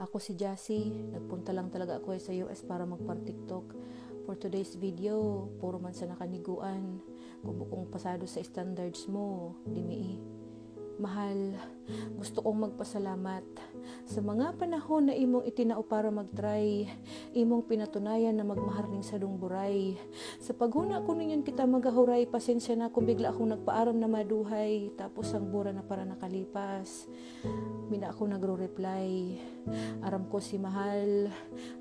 Ako si Jassy, nagpunta lang talaga ako sa US para magpar-TikTok. For today's video, puro man sa nakaniguan. Kung pasado sa standards mo, dimi. Mahal, gusto kong magpasalamat sa mga panahon na imong itinao para mag-try, imong pinatunayan na magmaharling sa dungburay. Sa paghuna ko ninyon kita magahuray, pasensya na kung bigla akong nagpaaram na maduhay, tapos ang bura na para nakalipas. Mina ako nagro-reply, aram ko si mahal,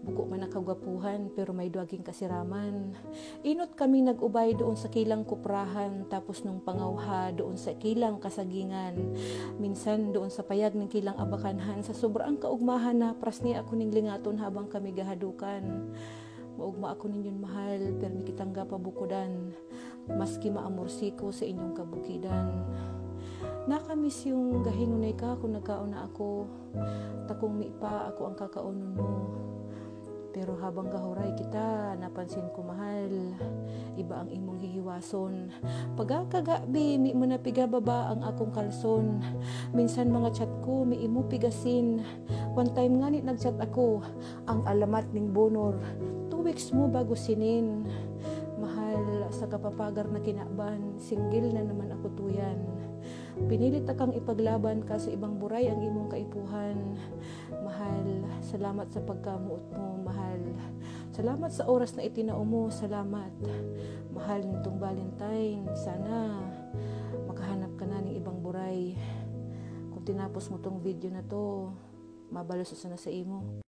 buko man nakagwapuhan pero may duaging kasiraman. Inot kami nag-ubay doon sa kilang kuprahan, tapos nung pangawha doon sa kilang kasagingan. Minsan doon sa payag ng kilang abakanhan, sa sobrang kaugmahan na pras niya ako ning lingaton habang kami gahadukan. Maugma ako ninyon mahal, pero mikitang pabukudan, maski maamorsi ko sa inyong kabukidan. Nakamiss yung gahingunay ka kung nagkauna ako, takong mipa ako ang kakaunon mo. Pero habang gahuray kita, napansin ko mahal, iba ang imong hihiwason. Pagkagabi, mi mo na pigababa ang akong kalson. Minsan mga chat ko, mi imo pigasin. One time nga nag-chat ako, ang alamat ning bonor. 2 weeks mo bago sinin. Mahal, sa kapapagar na kinaban, single na naman ako tuyan. Pinilit akang ipaglaban ka sa ibang buray ang imong kaipuhan. Mahal, salamat sa pagkamuot mo, mahal. Salamat sa oras na itinao mo, salamat. Mahal nitong Valentine, sana makahanap ka na ng ibang buray. Kung tinapos mo tong video na to, mabalos na sa imo.